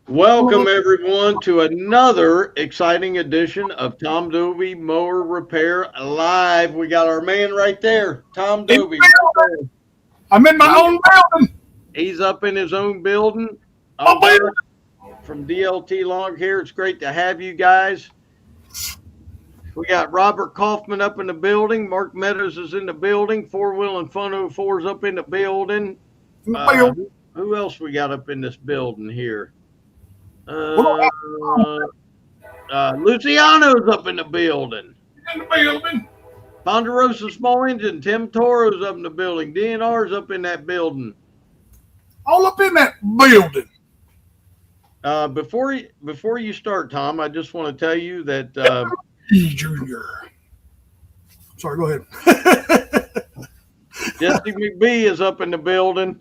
Welcome everyone to another exciting edition of Tom Doby Mower Repair Live. We got our man right there, Tom Doby. I'm in my own building. He's up in his own building. My I'm building. from DLT Log here. It's great to have you guys. We got Robert Kaufman up in the building. Mark Meadows is in the building. Four Wheel and Fun 04 is up in the building. Who else we got up in this building here? Luciano's up in the building. In the building. Ponderosa Small Engine. Tim Toro's up in the building. DNR's up in that building. All up in that building. Before you start, Tom, I just want to tell you that Junior. Sorry, go ahead. Jesse McBee is up in the building.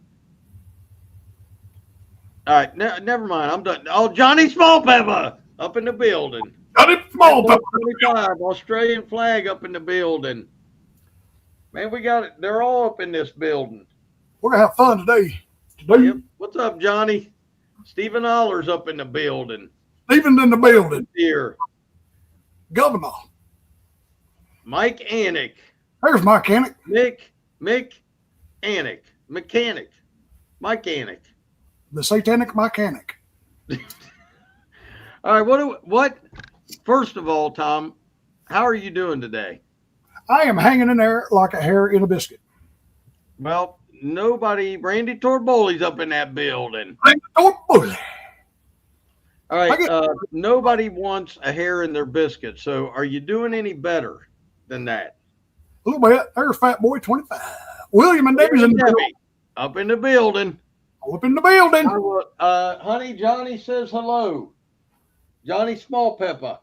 All right, never mind. I'm done. Oh, Johnny Smallpepper up in the building. Johnny Smallpepper. 25 Australian flag up in the building. Man, we got it. They're all up in this building. We're gonna have fun today. Yep. What's up, Johnny? Stephen Oller's up in the building. Stephen's in the building. Here. Governor. Mike Anik. There's my mechanic. Mick Anik. Mechanic. Mike Anik. The satanic mechanic. All right, what first of all, Tom, how are you doing today? I am hanging in there like a hair in a biscuit. Well, Randy Torboli's up in that building. Randy Torboli. All right, nobody wants a hair in their biscuit, so are you doing any better than that? A little bit. There's Fat Boy 25. William and Debbie's in the building. Up in the building. Up in the building. Honey, Johnny says hello. Johnny Smallpepper.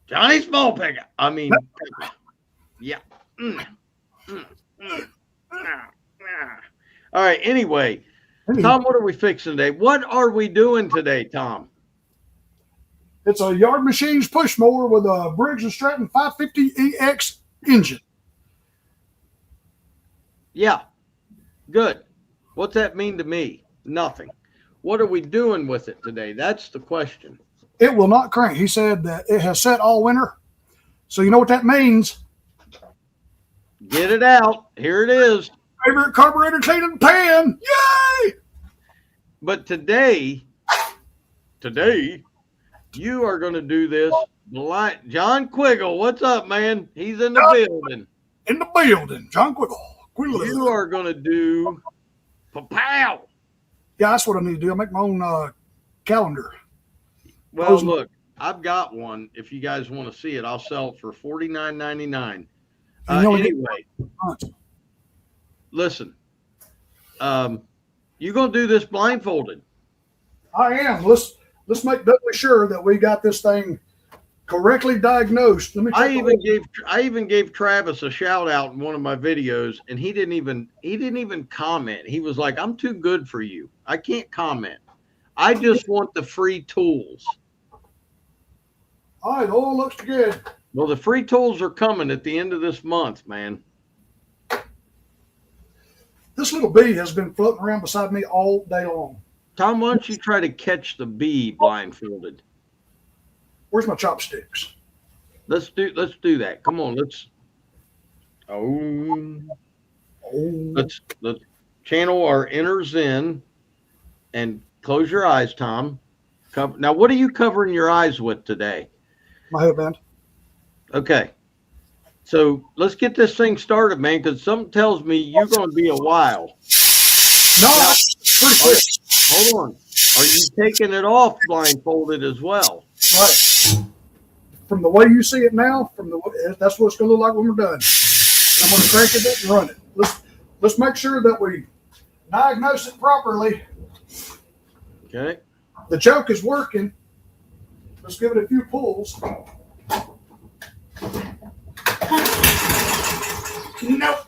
Johnny Smallpepper. I mean, yeah. All right, anyway. Tom, what are we fixing today? What are we doing today, Tom? It's a Yard Machines push mower with a Briggs & Stratton 550EX engine. Yeah, good. What's that mean to me? Nothing. What are we doing with it today? That's the question. It will not crank. He said that it has set all winter. So you know what that means. Get it out. Here it is. Favorite carburetor cleaning pan. Yay! But today, you are going to do this. John Quiggle, what's up, man? He's in the building. In the building. John Quiggle. You are going to do pow. Yeah, that's what I need to do. I'll make my own calendar. Well, look, I've got one. If you guys want to see it, I'll sell it for $49.99. Anyway, listen, you're going to do this blindfolded. I am. Let's make doubly sure that we got this thing correctly diagnosed. I even gave Travis a shout out in one of my videos, and he didn't even comment. He was like, "I'm too good for you. I can't comment. I just want the free tools." All right, all looks good. Well, the free tools are coming at the end of this month, man. This little bee has been floating around beside me all day long. Tom, why don't you try to catch the bee blindfolded? Where's my chopsticks? Let's do that. Come on, let's channel our inners in and close your eyes, Tom. Now, what are you covering your eyes with today? My headband. Okay. So let's get this thing started, man, because something tells me you're going to be a while. No, hold on. Are you taking it off blindfolded as well? Right. From the way you see it now, that's what it's going to look like when we're done. I'm going to crank it and run it. Let's make sure that we diagnose it properly. Okay. The choke is working. Let's give it a few pulls. Nope.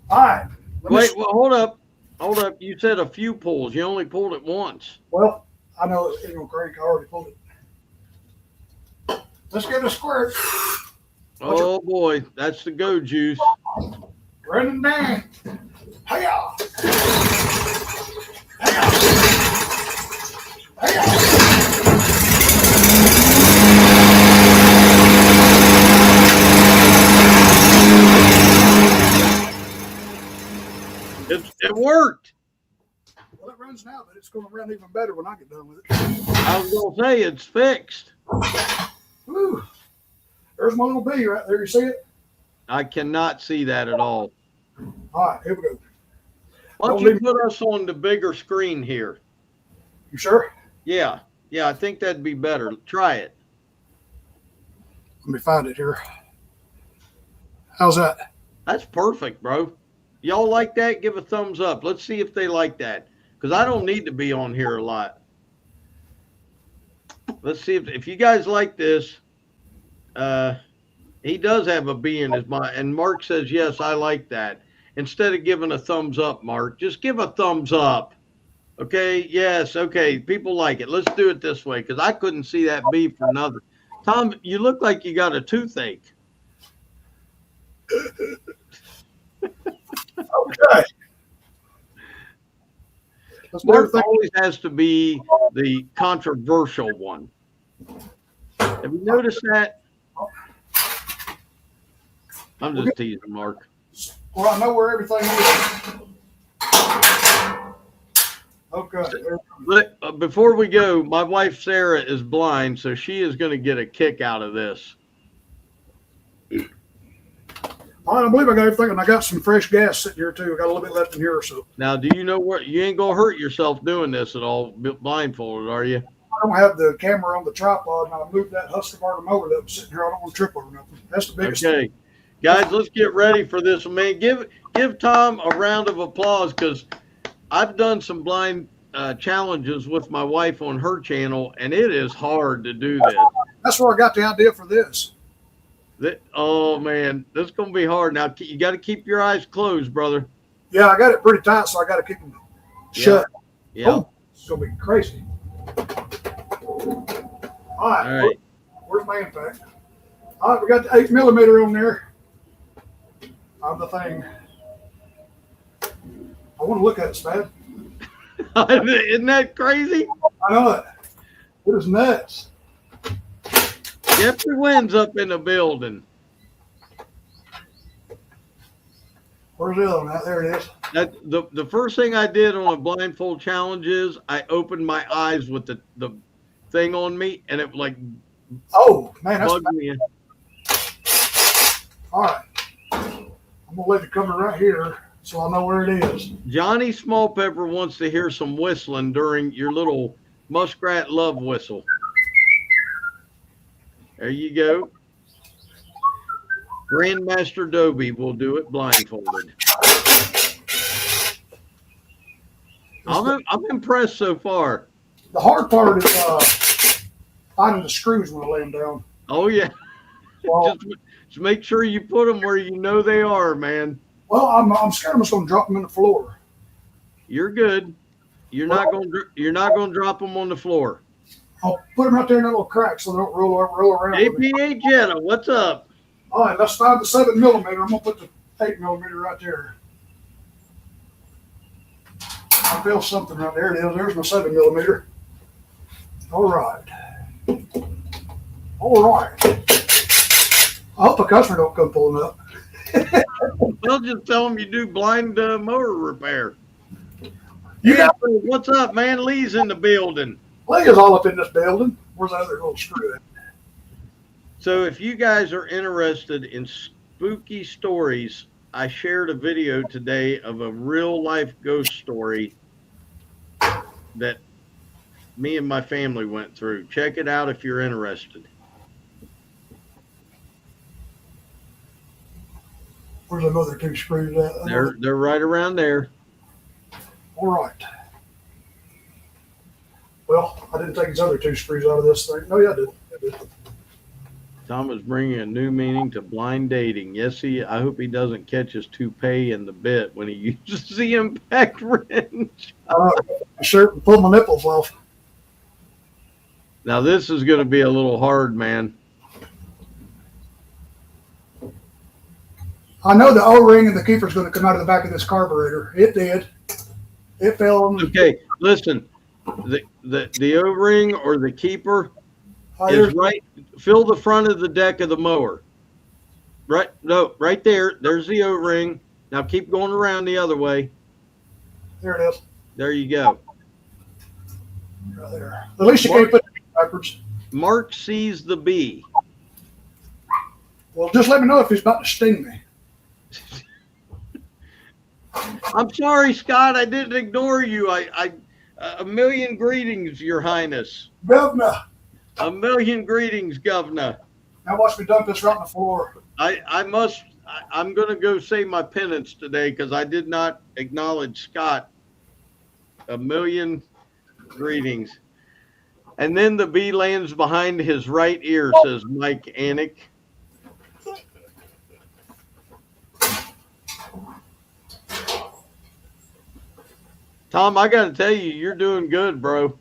All right. Wait, well, hold up. You said a few pulls. You only pulled it once. Well, I know it ain't gonna crank. I already pulled it. Let's get a squirt. Oh boy, that's the go juice. Running down. Hiya. Hiya. Well, it runs now, but it's going to run even better when I get done with it. I was going to say it's fixed. Woo. There's my little bee right there. You see it? I cannot see that at all. All right, here we go. Why don't you put us on the bigger screen here? You sure? Yeah. Yeah, I think that'd be better. Try it. Let me find it here. How's that? That's perfect, bro. Y'all like that? Give a thumbs up. Let's see if they like that. Because I don't need to be on here a lot. Let's see if you guys like this. He does have a B in his mind. And Mark says, yes, I like that. Instead of giving a thumbs up, Mark, just give a thumbs up. Okay? Yes. Okay. People like it. Let's do it this way because I couldn't see that B for another. Tom, you look like you got a toothache. Okay. Mark always has to be the controversial one. Have you noticed that? I'm just teasing, Mark. Well, I know where everything is. Okay. But before we go, my wife Sarah is blind, so she is going to get a kick out of this. All right, I believe I got everything, and I got some fresh gas sitting here too. I got a little bit left in here or so. Now, do you know what? You ain't gonna hurt yourself doing this at all, blindfolded, are you? I don't have the camera on the tripod, and I moved that Husqvarna mower that was sitting here. I don't want to trip over nothing. That's the biggest Okay, thing. guys, let's get ready for this. Man, give Tom a round of applause because I've done some blind challenges with my wife on her channel, and it is hard to do this. That's where I got the idea for this. Oh man, this is gonna be hard. Now you got to keep your eyes closed, brother. Yeah, I got it pretty tight, so I got to keep them shut. Yeah. Oh, it's gonna be crazy. All right. Where's my impact? All right, we got the 8mm on there on the thing. I want to look at it, Spad. Isn't that crazy? I know it. It is nuts. Jeffrey Wynn's up in the building. Where's the other one? There it is. The first thing I did on a blindfold challenge is I opened my eyes with the thing on me, and it like bugged me in. All right. I'm gonna let it come right here so I know where it is. Johnny Smallpepper wants to hear some whistling during your little muskrat love whistle. There you go. Grandmaster Doby will do it blindfolded. I'm impressed so far. The hard part is finding the screws when I lay them down. Oh yeah. Well, just make sure you put them where you know they are, man. Well, I'm scared I'm just gonna drop them in the floor. You're good. You're not gonna drop them on the floor. I'll put them right there in that little crack so they don't roll around. APA Jenna, what's up? All right, let's find the 7mm. I'm gonna put the 8mm right there. I feel something right there. It is. There's my 7mm. All right. I hope a customer don't come pulling up. Well, just tell them you do blind motor repair. What's up, man? Lee's in the building. Lee is all up in this building. Where's the other little screw at? So if you guys are interested in spooky stories, I shared a video today of a real life ghost story that me and my family went through. Check it out if you're interested. Where's the other two screws at? They're right around there. All right. Well, I didn't take his other two screws out of this thing. No, yeah, I did. Tom is bringing a new meaning to blind dating. Yes, I hope he doesn't catch his toupee in the bit when he uses the impact wrench. Sure, pull my nipples off. Now this is going to be a little hard, man. I know the O-ring and the keeper's going to come out of the back of this carburetor. It did. It fell on. Okay, listen. The O-ring or the keeper is right. Fill the front of the deck of the mower. Right. No, right there. There's the O-ring. Now keep going around the other way. There it is. There you go. Right there. At least you can't put it backwards. Mark sees the bee. Well, just let me know if he's about to sting me. I'm sorry, Scott. I didn't ignore you. A million greetings, Your Highness. Governor. A million greetings, Governor. Now watch me dump this right on the floor. I'm going to go say my penance today because I did not acknowledge Scott. A million greetings. And then the bee lands behind his right ear, says Mike Anik. Tom, I got to tell you, you're doing good, bro.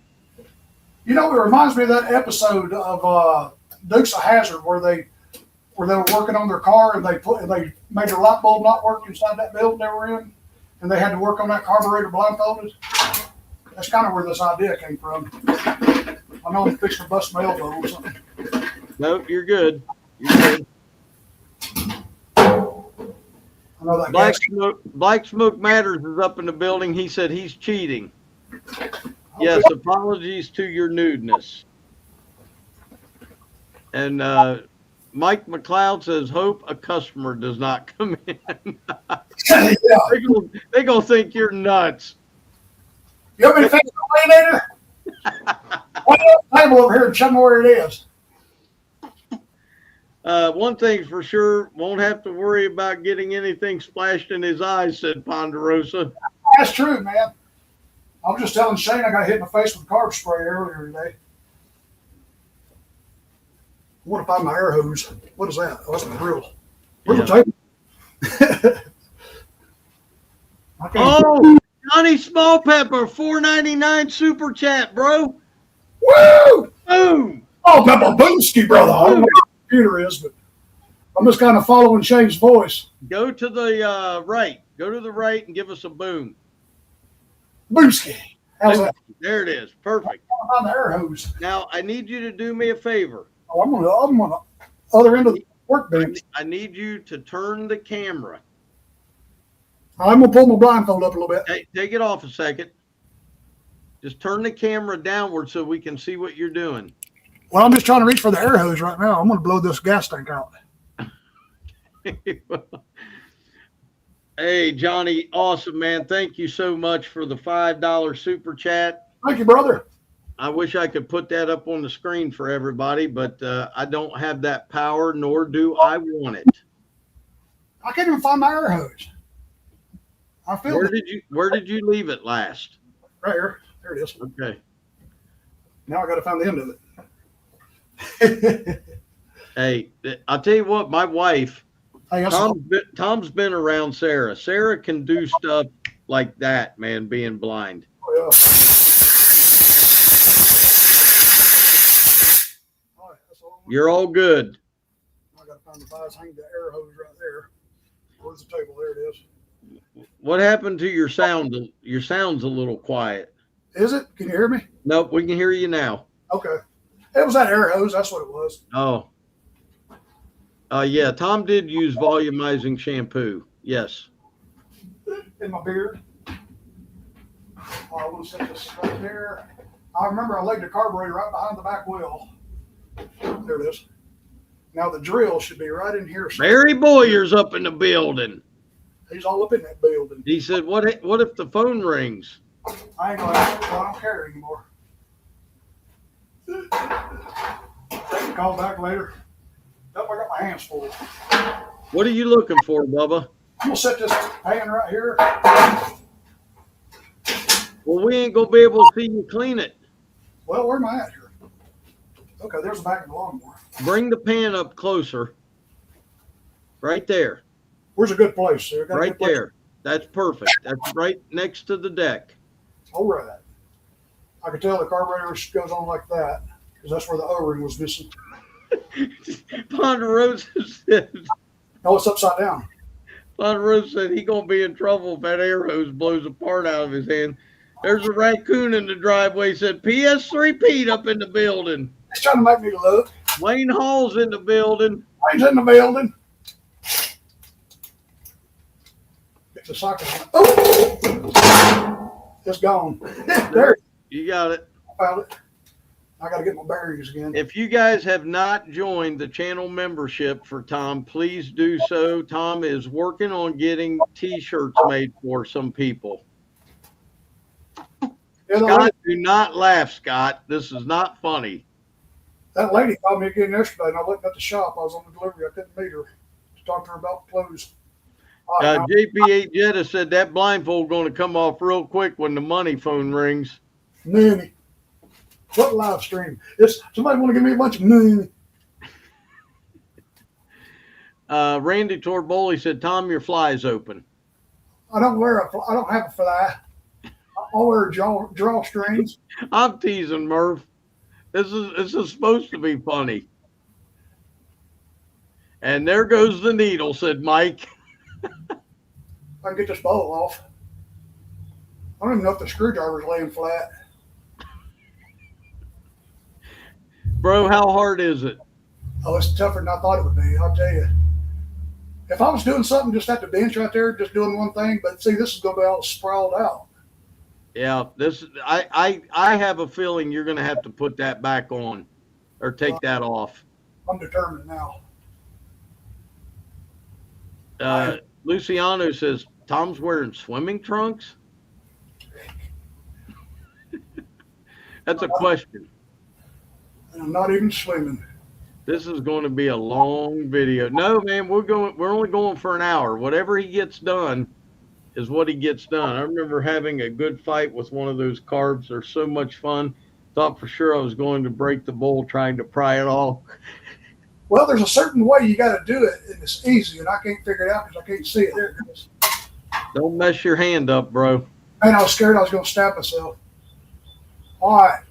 You know, it reminds me of that episode of Dukes of Hazzard where they were working on their car and they made their light bulb not work inside that building they were in, and they had to work on that carburetor blindfolded. That's kind of where this idea came from. I know I'm fixing to bust my elbow or something. Nope, you're good. You're good. I know that Black Smoke Matters is up in the building. He said he's cheating. Yes, apologies to your nudeness. And Mike McLeod says, hope a customer does not come in. Yeah. They're going to think you're nuts. You want me to fix the later? Why the table over here and show me where it is? One thing's for sure, won't have to worry about getting anything splashed in his eyes, said Ponderosa. That's true, man. I was just telling Shane I got hit in the face with carb spray earlier today. I want to find my air hose. What is that? Oh, that's my grill. Where's the table? Oh, Johnny Small Pepper, $4.99 super chat, bro. Woo! Boom! Oh, Pepper Boomski, brother. I don't know what the computer is, but I'm just kind of following Shane's voice. Go to the right. Go to the right and give us a boom. Boomski. How's that? There it is. Perfect. I'm the air hose. Now, I need you to do me a favor. Oh, I'm on the other end of the workbench. I need you to turn the camera. I'm going to pull my blindfold up a little bit. Hey, take it off a second. Just turn the camera downward so we can see what you're doing. Well, I'm just trying to reach for the air hose right now. I'm going to blow this gas tank out. Hey, Johnny, awesome, man. Thank you so much for the $5 super chat. Thank you, brother. I wish I could put that up on the screen for everybody, but I don't have that power, nor do I want it. I can't even find my air hose. I feel Where did you leave it last? Right here. There it is. Okay. Now I got to find the end of it. Hey, I'll tell you what, my wife, Hey, Tom's been around Sarah. Sarah can do stuff like that, man, being blind. Oh, yeah. All right, that's all. You're all good. I got to find the bias. Hang the air hose right there. Where's the table? There it is. What happened to your sound? Your sound's a little quiet. Is it? Can you hear me? Nope, we can hear you now. Okay. It was that air hose. That's what it was. Oh. Yeah, Tom did use volumizing shampoo. Yes. In my beard. I want to set this right there. I remember I laid the carburetor right behind the back wheel. There it is. Now the drill should be right in here. Barry Boyer's up in the building. He's all up in that building. He said, what if the phone rings? I ain't gonna answer, so I don't care anymore. Call back later. Nope, I got my hands full. What are you looking for, Bubba? I'm gonna set this pan right here. Well, we ain't gonna be able to see you clean it. Well, where am I at here? Okay, there's the back of the lawnmower. Bring the pan up closer. Right there. Where's a good place, sir? Right there. That's perfect. That's right next to the deck. All right. I could tell the carburetor goes on like that because that's where the O-ring was missing. Ponderosa said. No, it's upside down. Ponderosa said he gonna be in trouble if that air hose blows a part out of his hand. There's a raccoon in the driveway. Said PS3 Pete up in the building. He's trying to make me look. Wayne Hall's in the building. Wayne's in the building. Get the socket on. Oh! It's gone. There. You got it. I found it. I got to get my bearings again. If you guys have not joined the channel membership for Tom, please do so. Tom is working on getting T-shirts made for some people. Scott, do not laugh, Scott. This is not funny. That lady called me again yesterday, and I looked at the shop. I was on the delivery. I couldn't meet her to talk to her about clothes. JP8 Jetta said that blindfold going to come off real quick when the money phone rings. Nanny. What live stream? It's somebody want to give me a bunch of money. Randy Torboli said, Tom, your fly's open. I don't have a fly. I wear drawstrings. I'm teasing, Murph. This is supposed to be funny. And there goes the needle, said Mike. I can get this bowl off. I don't even know if the screwdriver's laying flat. Bro, how hard is it? Oh, it's tougher than I thought it would be. I'll tell you. If I was doing something just at the bench right there, just doing one thing, but see, this is going to be all sprawled out. Yeah, I have a feeling you're going to have to put that back on or take that off. I'm determined now. Luciano says, Tom's wearing swimming trunks? That's a question. And I'm not even swimming. This is going to be a long video. No, man, we're only going for an hour. Whatever he gets done is what he gets done. I remember having a good fight with one of those carbs. They're so much fun. Thought for sure I was going to break the bowl trying to pry it off. Well, there's a certain way you got to do it, and it's easy, and I can't figure it out because I can't see it. There it goes. Don't mess your hand up, bro. Man, I was scared I was going to stab myself. All right.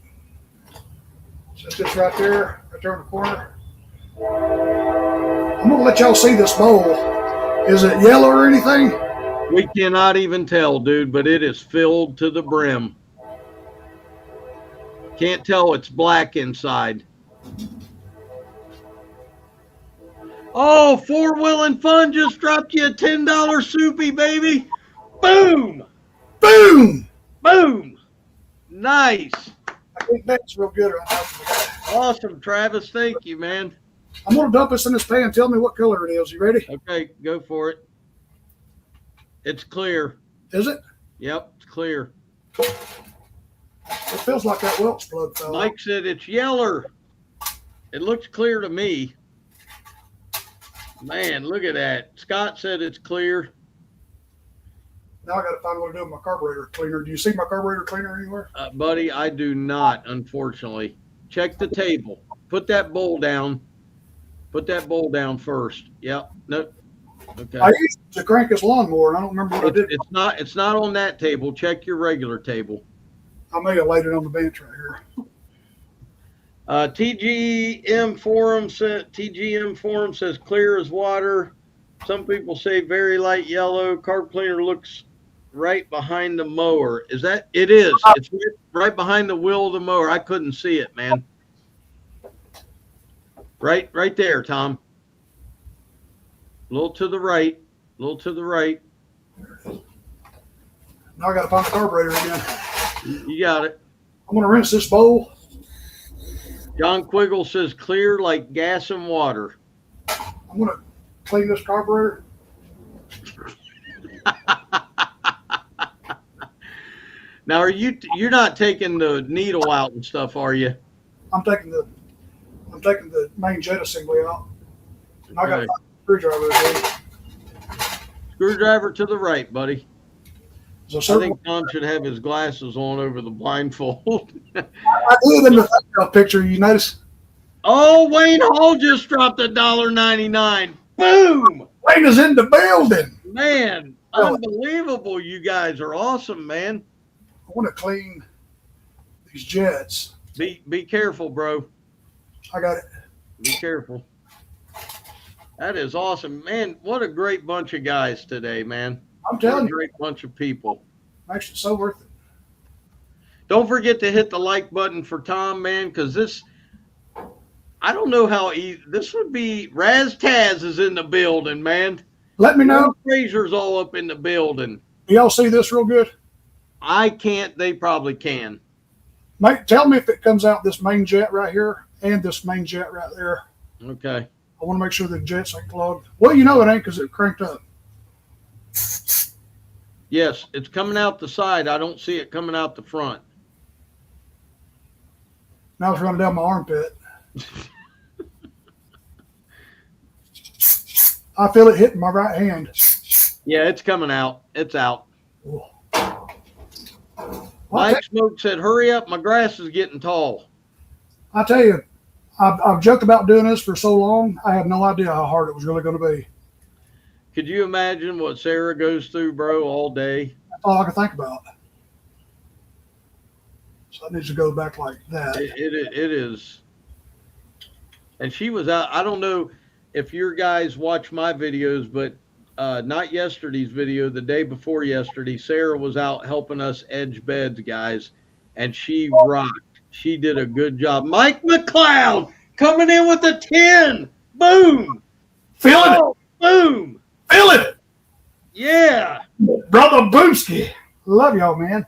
Set this right there in the corner. I'm going to let y'all see this bowl. Is it yellow or anything? We cannot even tell, dude, but it is filled to the brim. Can't tell it's black inside. Oh, Four Wheelin' Fun just dropped you a $10 soupy, baby. Boom. Boom. Boom. Nice. I think that's real good right now. Awesome, Travis. Thank you, man. I'm going to dump this in this pan. Tell me what color it is. You ready? Okay, go for it. It's clear. Is it? Yep, it's clear. It feels like that Welch plug fell. Mike said it's yeller. It looks clear to me. Man, look at that. Scott said it's clear. Now I got to find what to do with my carburetor cleaner. Do you see my carburetor cleaner anywhere? Buddy, I do not, unfortunately. Check the table. Put that bowl down. Put that bowl down first. Yep. Nope. Okay. I used to crank this lawnmower, and I don't remember what I did. It's not on that table. Check your regular table. I may have laid it on the bench right here. TGM forum says clear as water. Some people say very light yellow. Carb cleaner looks right behind the mower. Is that it? Is it's right behind the wheel of the mower? I couldn't see it, man. Right there, Tom. A little to the right. A little to the right. Now I got to find the carburetor again. You got it. I'm going to rinse this bowl. John Quiggle says clear like gas and water. I'm going to clean this carburetor. Now, you're not taking the needle out and stuff, are you? I'm taking the main jet assembly out. And I got a screwdriver again. Screwdriver to the right, buddy. I think Tom should have his glasses on over the blindfold. I did in the picture, you notice? Oh, Wayne Hall just dropped $1.99. Boom! Wayne is in the building. Man, unbelievable. You guys are awesome, man. I want to clean these jets. Be careful, bro. I got it. Be careful. That is awesome. Man, what a great bunch of guys today, man. I'm telling you. A great bunch of people. Actually, so worth it. Don't forget to hit the like button for Tom, man, because this, I don't know how this would be. Raz Taz is in the building, man. Let me know. Fraser's all up in the building. Do y'all see this real good? I can't. They probably can. Mate, tell me if it comes out this main jet right here and this main jet right there. Okay. I want to make sure the jets ain't clogged. Well, you know it ain't because it cranked up. Yes, it's coming out the side. I don't see it coming out the front. Now it's running down my armpit. I feel it hitting my right hand. Yeah, it's coming out. It's out. Well, Mike Smoke said, hurry up. My grass is getting tall. I tell you, I've joked about doing this for so long, I had no idea how hard it was really going to be. Could you imagine what Sarah goes through, bro, all day? That's all I can think about. So that needs to go back like that. It is. And she was out. I don't know if your guys watch my videos, but not yesterday's video, the day before yesterday, Sarah was out helping us edge beds, guys, and she rocked. She did a good job. Mike McLeod coming in with a 10. Boom. Feeling it. Boom. Feeling it. Yeah. Brother Boomski. Love y'all, man.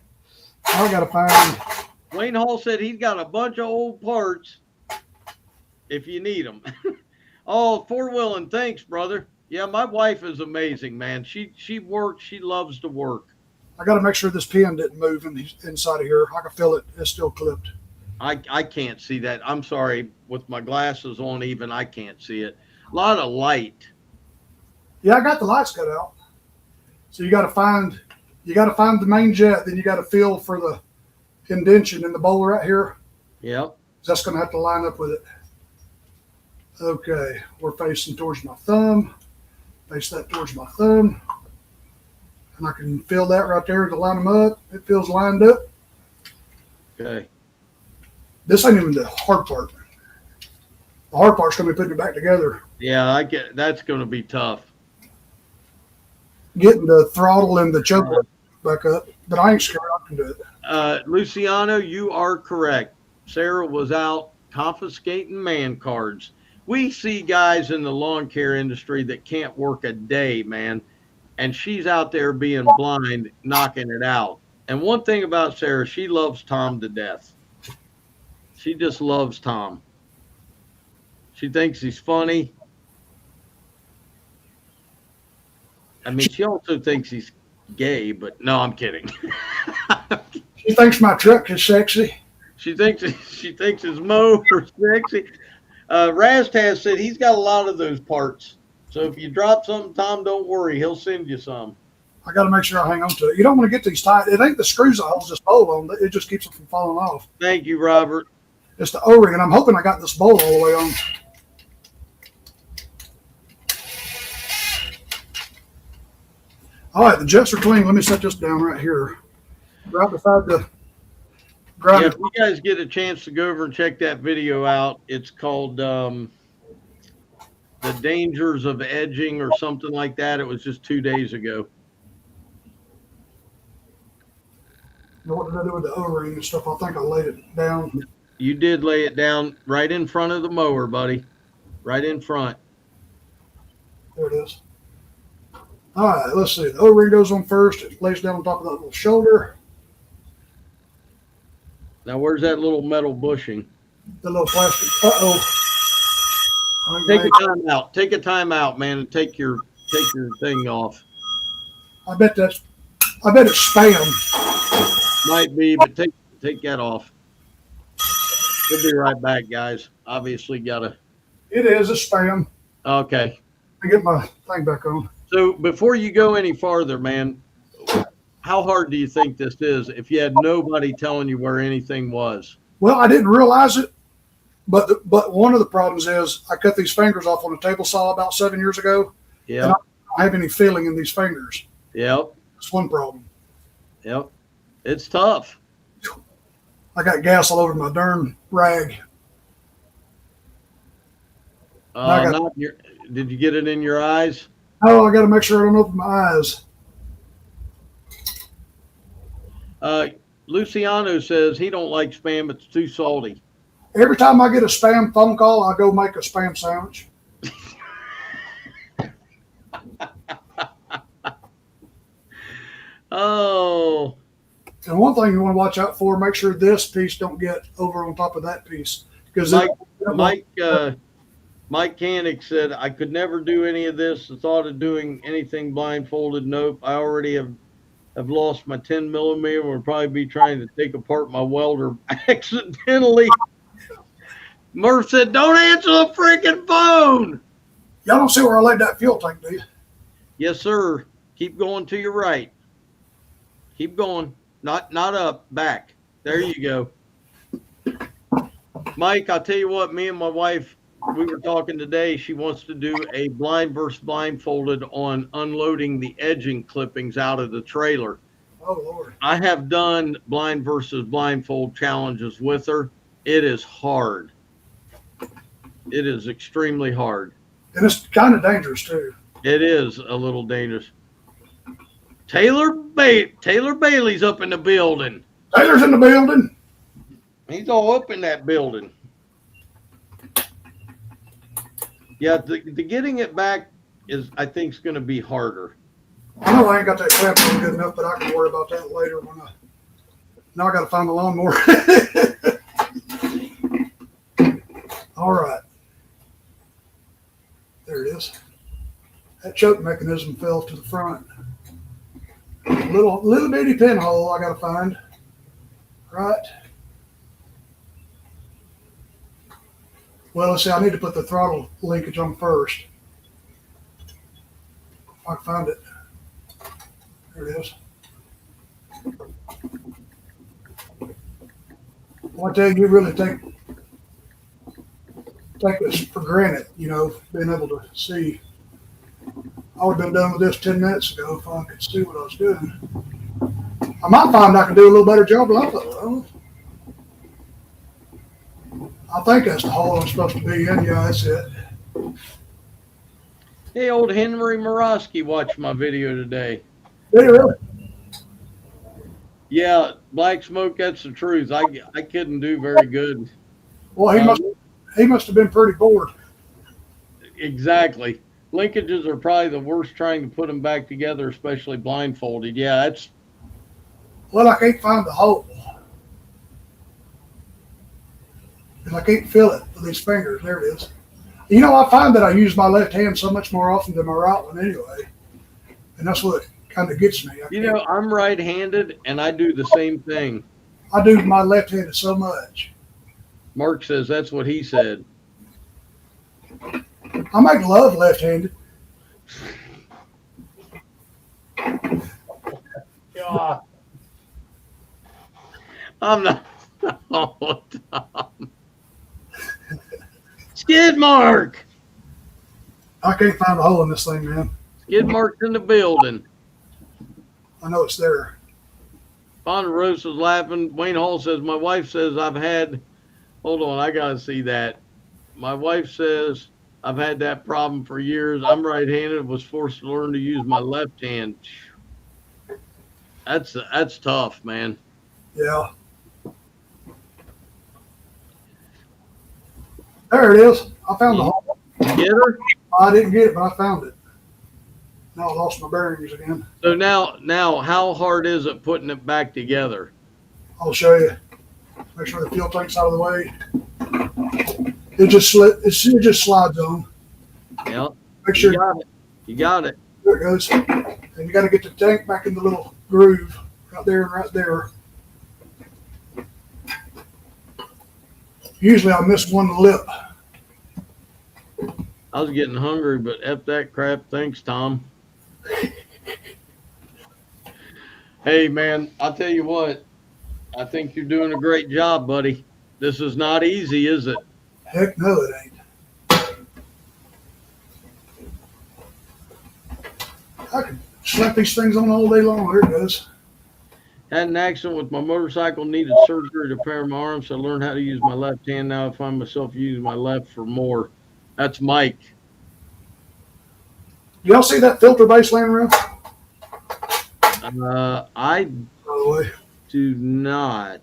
I got to find. Wayne Hall said he's got a bunch of old parts if you need them. Oh, four-wheeling. Thanks, brother. Yeah, my wife is amazing, man. She works. She loves to work. I got to make sure this pin didn't move inside of here. I can feel it. It's still clipped. I can't see that. I'm sorry. With my glasses on, even I can't see it. A lot of light. Yeah, I got the lights cut out. So you got to find the main jet. Then you got to feel for the indention in the bowl right here. Yep. That's going to have to line up with it. Okay, we're facing towards my thumb. Face that towards my thumb. And I can feel that right there to line them up. It feels lined up. Okay. This ain't even the hard part. The hard part's going to be putting it back together. Yeah, that's going to be tough. Getting the throttle and the choke back up. But I ain't scared. I can do it. Luciano, you are correct. Sarah was out confiscating man cards. We see guys in the lawn care industry that can't work a day, man. And she's out there being blind, knocking it out. And one thing about Sarah, she loves Tom to death. She just loves Tom. She thinks he's funny. I mean, she also thinks he's gay, but no, I'm kidding. She thinks my truck is sexy. She thinks his mower is sexy. Raztaz said he's got a lot of those parts. So if you drop something, Tom, don't worry. He'll send you some. I got to make sure I hang on to it. You don't want to get these tight. It ain't the screws that holds this bowl on. It just keeps it from falling off. Thank you, Robert. It's the O-ring, and I'm hoping I got this bowl all the way on. All right, the jets are clean. Let me set this down right here. Right beside the grinder. Yeah, if you guys get a chance to go over and check that video out, it's called The Dangers of Edging or something like that. It was just 2 days ago. What did I do with the O-ring and stuff? I think I laid it down. You did lay it down right in front of the mower, buddy. Right in front. There it is. All right, let's see. The O-ring goes on first. It lays down on top of that little shoulder. Now, where's that little metal bushing? The little plastic. Uh-oh. Take a time out. Take a time out, man, and take your thing off. I bet it's spam. Might be, but take that off. We'll be right back, guys. Obviously, gotta. It is a spam. Okay. I get my thing back on. So before you go any farther, man, how hard do you think this is if you had nobody telling you where anything was? Well, I didn't realize it, but one of the problems is I cut these fingers off on a table saw about 7 years ago. Yeah. And I don't have any feeling in these fingers. Yep. That's one problem. Yep. It's tough. I got gas all over my darn rag. Did you get it in your eyes? Oh, I got to make sure I don't open my eyes. Luciano says he don't like spam. It's too salty. Every time I get a spam phone call, I go make a spam sandwich. Oh. And one thing you want to watch out for, make sure this piece don't get over on top of that piece. Because Mike Canick said, I could never do any of this. The thought of doing anything blindfolded, nope. I already have lost my 10 millimeter. Would probably be trying to take apart my welder accidentally. Murph said, don't answer the freaking phone. Y'all don't see where I laid that fuel tank, do you? Yes, sir. Keep going to your right. Keep going. Not up, back. There you go. Mike, I'll tell you what, me and my wife, we were talking today. She wants to do a blind versus blindfolded on unloading the edging clippings out of the trailer. Oh, Lord. I have done blind versus blindfold challenges with her. It is hard. It is extremely hard. And it's kind of dangerous, too. It is a little dangerous. Taylor Bailey's up in the building. Taylor's in the building. He's all up in that building. Yeah, the getting it back is, I think, is going to be harder. I know I ain't got that clamp on good enough, but I can worry about that later now I got to find the lawnmower. All right. There it is. That choke mechanism fell to the front. Little bitty pinhole I got to find. Right. Well, let's see. I need to put the throttle linkage on first. If I can find it. There it is. Well, I tell you, you really take this for granted, being able to see. I would have been done with this 10 minutes ago if I could see what I was doing. I might find I can do a little better job than I thought. I think that's the hole I'm supposed to be in. Yeah, that's it. Hey, old Henry Morosky watched my video today. Did you really? Yeah, Black Smoke, that's the truth. I couldn't do very good. Well, he must have been pretty bored. Exactly. Linkages are probably the worst trying to put them back together, especially blindfolded. Yeah, that's... Well, I can't find the hole. And I can't feel it with these fingers. There it is. I find that I use my left hand so much more often than my right one anyway. And that's what kind of gets me. I'm right-handed, and I do the same thing. I do my left-handed so much. Mark says that's what he said. I make love left-handed. God. I'm not. Oh, Tom. Skid Mark. I can't find a hole in this thing, man. Skid Mark's in the building. I know it's there. Ponderosa's laughing. Wayne Hall says, my wife says I've had, hold on, I got to see that. My wife says I've had that problem for years. I'm right-handed, was forced to learn to use my left hand. That's tough, man. Yeah. There it is. I found the hole. Get her? I didn't get it, but I found it. Now I lost my bearings again. So now, how hard is it putting it back together? I'll show you. Make sure the fuel tank's out of the way. It just slides on. Yeah. Make sure you got it. There it goes. And you got to get the tank back in the little groove right there and right there. Usually I miss one lip. I was getting hungry, but F that crap. Thanks, Tom. Hey, man, I'll tell you what. I think you're doing a great job, buddy. This is not easy, is it? Heck no, it ain't. I can slap these things on all day long. There it goes. Had an accident with my motorcycle, needed surgery to repair my arm, so I learned how to use my left hand. Now I find myself using my left for more. That's Mike. Y'all see that filter base laying around? I By the way. do not.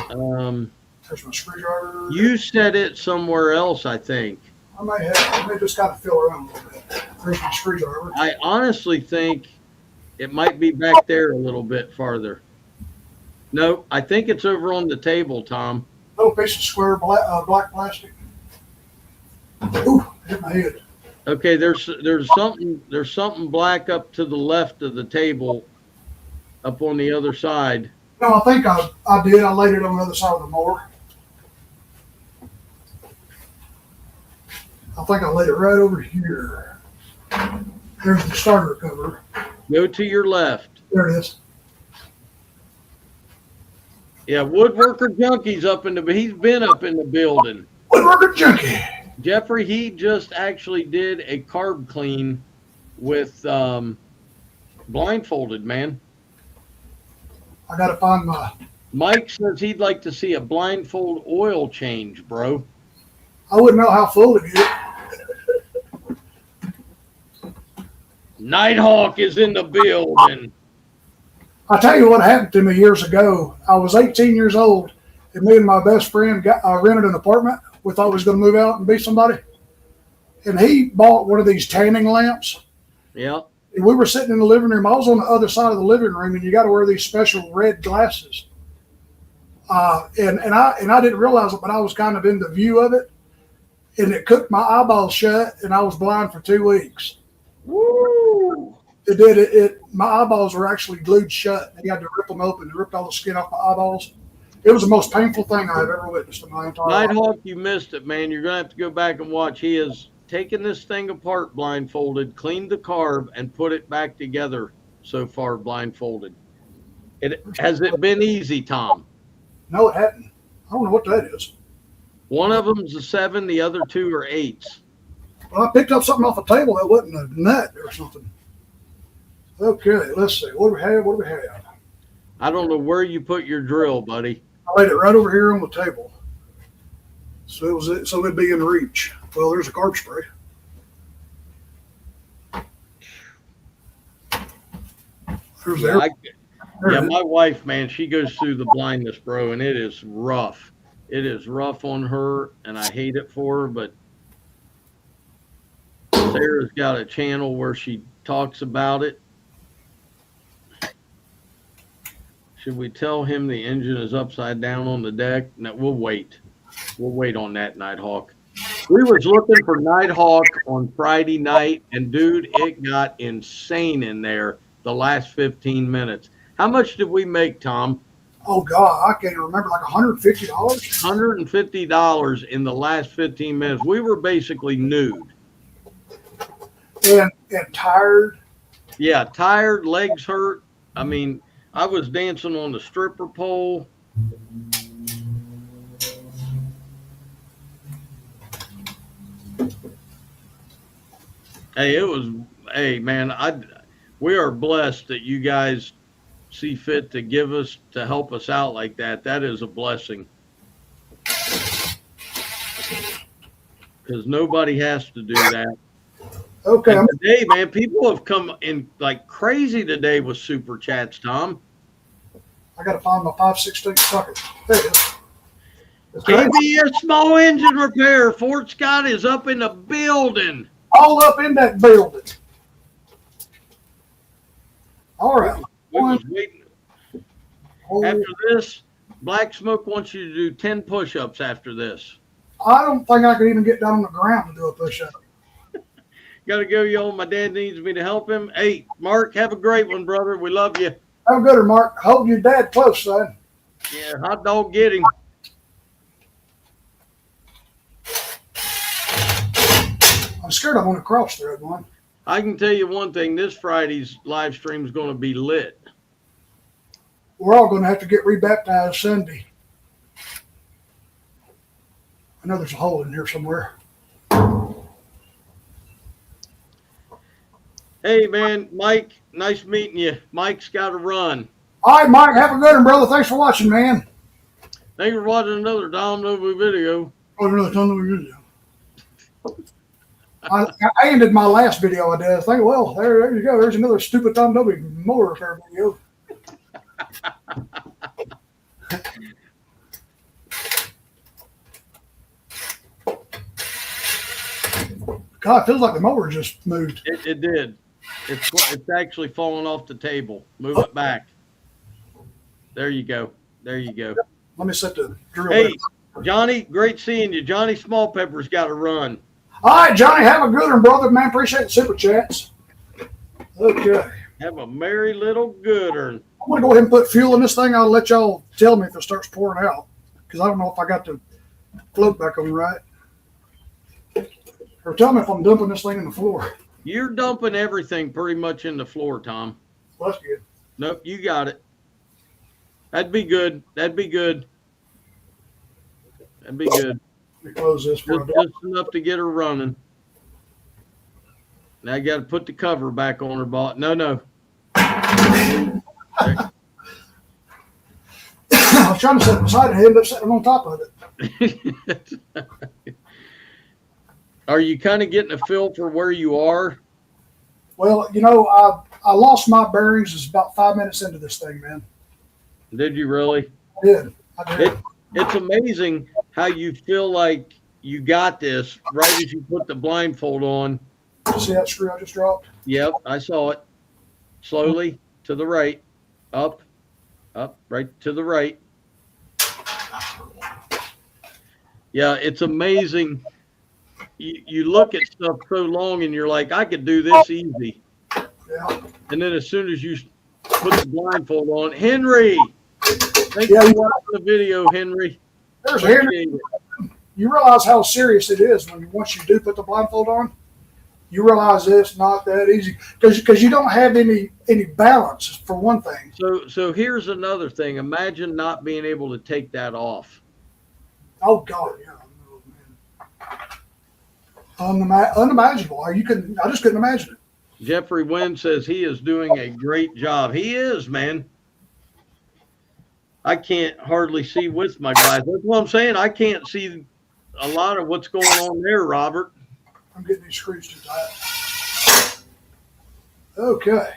There's my screwdriver. You set it somewhere else, I think. I may just got to feel around a little bit. There's my screwdriver. I honestly think It might be back there a little bit farther. No, I think it's over on the table, Tom. Little piece of square black plastic. Ooh, hit my head. Okay, there's something black up to the left of the table, up on the other side. No, I think I did. I laid it on the other side of the mower. I think I laid it right over here. There's the starter cover. Go to your left. There it is. Yeah, Woodworker Junkie's up in the. He's been up in the building. Woodworker Junkie. Jeffrey, he just actually did a carb clean with Blindfolded, man. I got to find my. Mike says he'd like to see a Blindfold oil change, bro. I wouldn't know how full to get. Nighthawk is in the building. I tell you what happened to me years ago. I was 18 years old, and me and my best friend rented an apartment. We thought we was going to move out and be somebody. And he bought one of these tanning lamps. Yeah. And we were sitting in the living room. I was on the other side of the living room, and you got to wear these special red glasses. And I didn't realize it, but I was kind of in the view of it. And it cooked my eyeballs shut, and I was blind for 2 weeks. Woo! It did. It my eyeballs were actually glued shut. You had to rip them open. It ripped all the skin off my eyeballs. It was the most painful thing I've ever witnessed in my entire life. Nighthawk, you missed it, man. You're going to have to go back and watch. He has taken this thing apart blindfolded, cleaned the carb, and put it back together so far blindfolded. Has it been easy, Tom? No, it hadn't. I don't know what that is. One of them's a 7, the other 2 are 8s. Well, I picked up something off the table that wasn't a nut or something. Okay, let's see. What do we have? What do we have? I don't know where you put your drill, buddy. I laid it right over here on the table. So it'd be in reach. Well, there's a carb spray. There's yeah, my wife, man, she goes through the blindness, bro, and it is rough. It is rough on her, and I hate it for her, but Sarah's got a channel where she talks about it. Should we tell him the engine is upside down on the deck? No, we'll wait. We'll wait on that, Nighthawk. We was looking for Nighthawk on Friday night, and dude, it got insane in there the last 15 minutes. How much did we make, Tom? Oh, God, I can't remember, like $150? $150 in the last 15 minutes. We were basically nude. And tired. Yeah, tired, legs hurt. I mean, I was dancing on the stripper pole. Hey, man, we are blessed that you guys see fit to to help us out like that. That is a blessing. Because nobody has to do that. Okay. And today, man, people have come in like crazy today with super chats, Tom. I got to find my 5/16 socket. There it is. KBS Small Engine Repair. Fort Scott is up in the building. All up in that building. All right. We was waiting. After this, Black Smoke wants you to do 10 push-ups after this. I don't think I could even get down on the ground to do a push-up. Got to go, y'all. My dad needs me to help him. Hey, Mark, have a great one, brother. We love you. Have a good one, Mark. Hold your dad close, son. Yeah, hot dog, get him. I'm scared I'm going to cross thread one. I can tell you one thing. This Friday's live stream is going to be lit. We're all going to have to get rebaptized Sunday. I know there's a hole in here somewhere. Hey, man, Mike, nice meeting you. Mike's got to run. All right, Mike, have a good one, brother. Thanks for watching, man. Thanks for watching another Dom Nobu video. Oh, another ton of video. I ended my last video I did. I think, well, there you go. There's another stupid Tom Doby mower repair video. God, it feels like the mower just moved. It did. It's actually falling off the table. Move it back. There you go. There you go. Let me set the drill. Hey, Johnny, great seeing you. Johnny Smallpepper's got to run. All right, Johnny, have a good one, brother. Man, appreciate the super chats. Okay. Have a merry little good one. I'm going to go ahead and put fuel in this thing. I'll let y'all tell me if it starts pouring out, because I don't know if I got the float back on right. Or tell me if I'm dumping this thing in the floor. You're dumping everything pretty much in the floor, Tom. Well, that's good. Nope, you got it. That'd be good. That'd be good. That'd be good. Let me close this for Just enough to get her running. Now I got to put the cover back on her bot. No. I was trying to set it beside it, I ended up sitting on top of it. Are you kind of getting a feel for where you are? Well, I lost my bearings. It's about 5 minutes into this thing, man. Did you really? I did. It's amazing how you feel like you got this right as you put the blindfold on. See that screw I just dropped? Yep, I saw it. Slowly to the right, up, right to the right. Yeah, it's amazing. You look at stuff so long and you're like, I could do this easy. Yeah. And then as soon as you put the blindfold on, Henry, thank you for watching the video, Henry. There's Henry. You realize how serious it is when once you do put the blindfold on. You realize it's not that easy because you don't have any balance for one thing. So here's another thing. Imagine not being able to take that off. Oh God, yeah. Unimaginable. I just couldn't imagine it. Jeffrey Wynn says he is doing a great job. He is, man. I can't hardly see with my glasses. That's what I'm saying. I can't see a lot of what's going on there, Robert. I'm getting these screws too tight. Okay.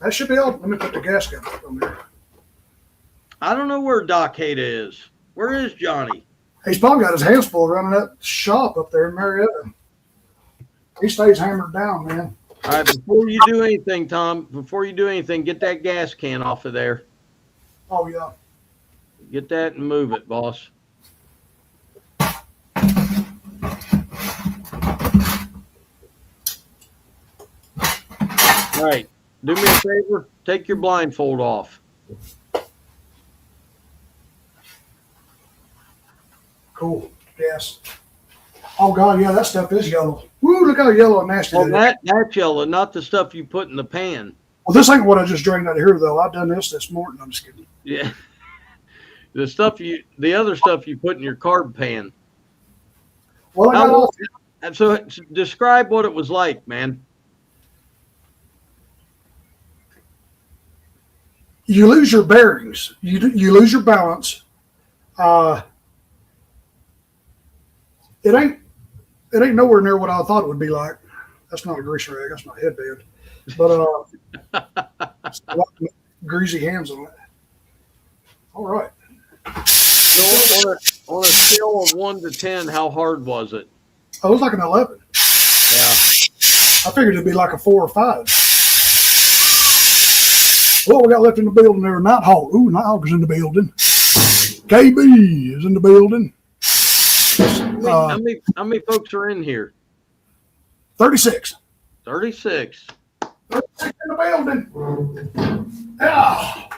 That should be all. Let me put the gasket back on there. I don't know where Doc Hayda is. Where is Johnny? He's probably got his hands full running that shop up there in Marietta. He stays hammered down, man. All right, before you do anything, Tom, get that gas can off of there. Oh, yeah. Get that and move it, boss. All right, do me a favor. Take your blindfold off. Cool. Yes. Oh, God, yeah, that stuff is yellow. Woo, look how yellow and nasty that is. That's yellow, not the stuff you put in the pan. Well, this ain't what I just drained out of here, though. I've done this morning. I'm just kidding. Yeah. The other stuff you put in your carb pan. Well, So describe what it was like, man. You lose your bearings. You lose your balance. It ain't nowhere near what I thought it would be like. That's not a grease rag. That's my headband. But greasy hands on it. All right. So on a scale of 1 to 10, how hard was it? Oh, it was like an 11. Yeah. I figured it'd be like a 4 or 5. What we got left in the building there? Nighthawk. Ooh, Nighthawk is in the building. KB is in the building. How many folks are in here? 36. 36. 36 in the building. Yeah.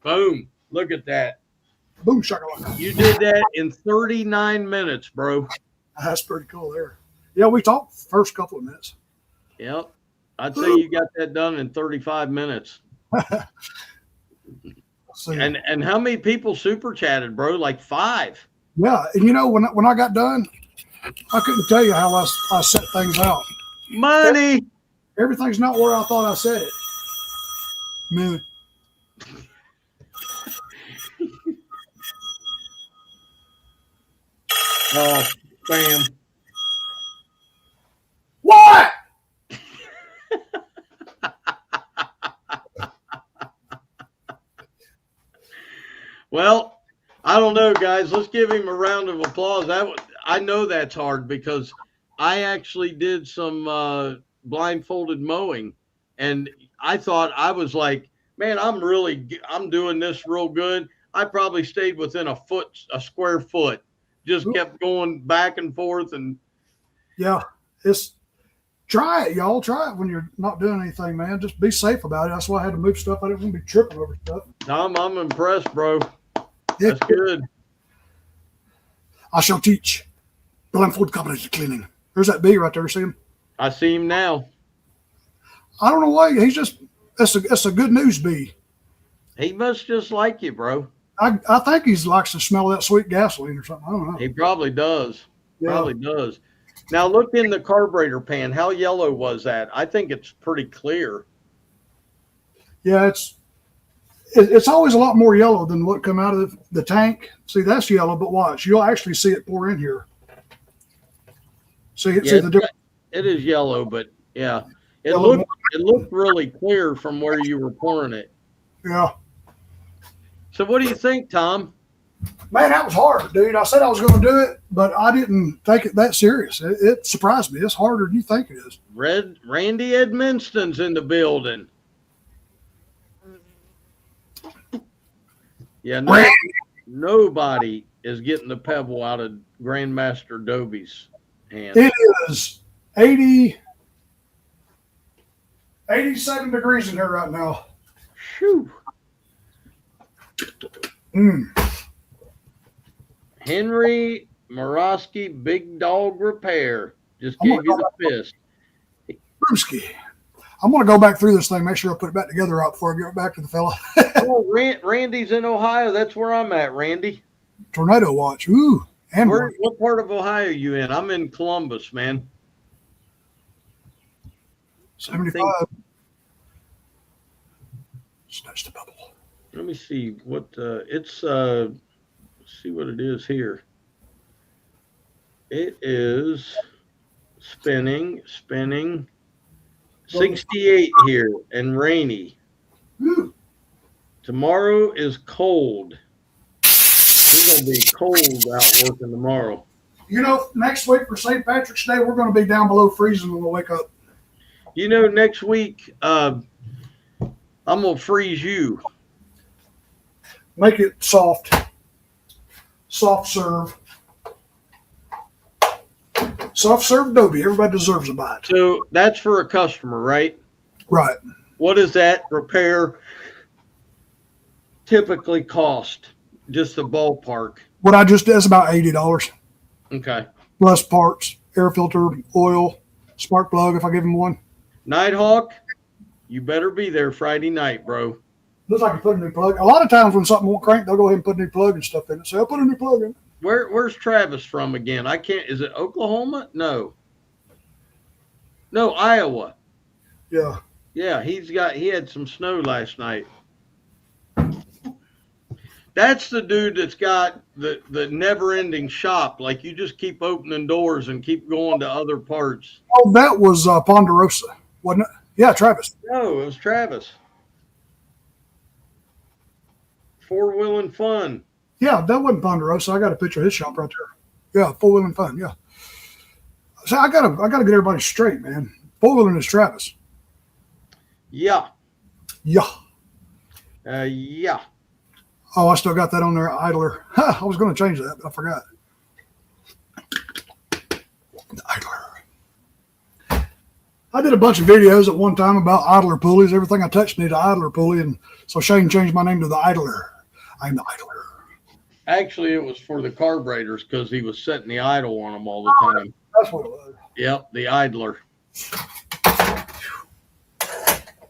Boom. Look at that. Boom shakalaka. You did that in 39 minutes, bro. That's pretty cool there. Yeah, we talked the first couple of minutes. Yep. I'd say you got that done in 35 minutes. And how many people super chatted, bro? Like 5. Yeah, and when I got done, I couldn't tell you how I set things out. Money. Everything's not where I thought I said it. Man. Oh, bam. What? Well, I don't know, guys. Let's give him a round of applause. I know that's hard because I actually did some blindfolded mowing, and I thought I was like, man, I'm doing this real good. I probably stayed within a square foot, just kept going back and forth. And yeah, try it, y'all. Try it when you're not doing anything, man. Just be safe about it. That's why I had to move stuff. I didn't want to be tripping over stuff. Tom, I'm impressed, bro. Yeah. That's good. I shall teach Blindfold cabinet cleaning. There's that bee right there. See him? I see him now. I don't know why. He's just that's a good news bee. He must just like you, bro. I think he likes the smell of that sweet gasoline or something. I don't know. He probably does. Yeah. Probably does. Now look in the carburetor pan. How yellow was that? I think it's pretty clear. Yeah, it's always a lot more yellow than what come out of the tank. See, that's yellow, but watch, you'll actually see it pour in here. See the difference. It is yellow, but yeah, it looked really clear from where you were pouring it. Yeah. So what do you think, Tom? Man, that was hard, dude. I said I was going to do it, but I didn't take it that serious. It surprised me. It's harder than you think it is. Randy Edmonston's in the building. Yeah, nobody is getting the pebble out of Grandmaster Doby's hand. It is 87 degrees in here right now. Phew. Henry Morosky, Big Dog Repair, just gave you the fist. Brewski. I'm going to go back through this thing, make sure I put it back together right before I give it back to the fella. Oh, Randy's in Ohio. That's where I'm at, Randy. Tornado watch. Ooh. And what part of Ohio are you in? I'm in Columbus, man. 75. Snatch the bubble. Let me see what let's see what it is here. It is spinning 68 here and rainy. Ooh. Tomorrow is cold. It's gonna be cold out working tomorrow. You know, next week for St. Patrick's Day, we're going to be down below freezing when we wake up. You know, next week I'm gonna freeze you. Make it soft. Soft serve. Soft serve Doby. Everybody deserves a bite. So that's for a customer, right? Right. What does that repair typically cost? Just the ballpark. What I just did is about $80. Okay. Plus parts, air filter, oil, spark plug if I give him one. Nighthawk, you better be there Friday night, bro. Looks like you put a new plug. A lot of times when something won't crank, they'll go ahead and put a new plug and stuff in it. So I'll put a new plug in. Where's Travis from again? I can't. Is it Oklahoma? No, Iowa. Yeah. Yeah, he had some snow last night. That's the dude that's got the never-ending shop. Like you just keep opening doors and keep going to other parts. Oh, that was Ponderosa, wasn't it? Yeah, Travis. No, it was Travis. Four Wheeling Fun. Yeah, that wasn't Ponderosa. I got a picture of his shop right there. Yeah, Four Wheeling Fun. Yeah. So I gotta get everybody straight, man. Four Wheeling is Travis. Yeah. Yeah. Yeah. Oh, I still got that on there, Idler. Huh, I was going to change that, but I forgot. The Idler. I did a bunch of videos at one time about idler pulleys. Everything I touched needed an idler pulley, and so Shane changed my name to the Idler. I'm the Idler. Actually, it was for the carburetors because he was setting the idle on them all the time. That's what it was. Yep, the idler.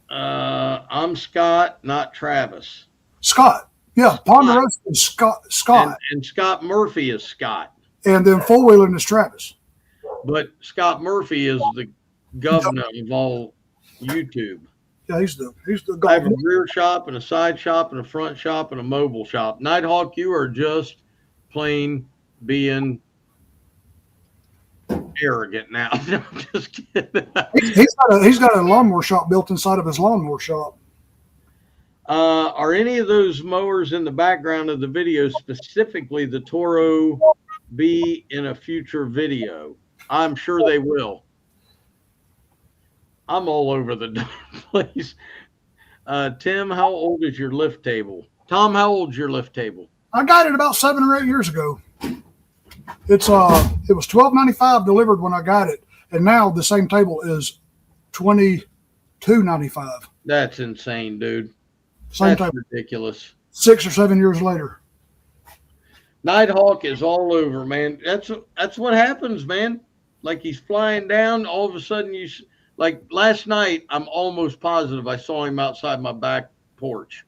I'm Scott, not Travis. Scott. Yeah, Ponderosa is Scott. And Scott Murphy is Scott. And then Four Wheeling is Travis. But Scott Murphy is the governor of all YouTube. Yeah, he's the I have a rear shop and a side shop and a front shop and a mobile shop. Nighthawk, you are just plain being arrogant now. No, I'm just kidding. He's got a lawnmower shop built inside of his lawnmower shop. Are any of those mowers in the background of the video, specifically the Toro, be in a future video? I'm sure they will. I'm all over the place. Tim, how old is your lift table? Tom, how old is your lift table? I got it about 7 or 8 years ago. It was $12.95 delivered when I got it, and now the same table is $22.95. That's insane, dude. Same That's table. ridiculous. 6 or 7 years later. Nighthawk is all over, man. That's what happens, man. Like he's flying down, all of a sudden like last night, I'm almost positive I saw him outside my back porch.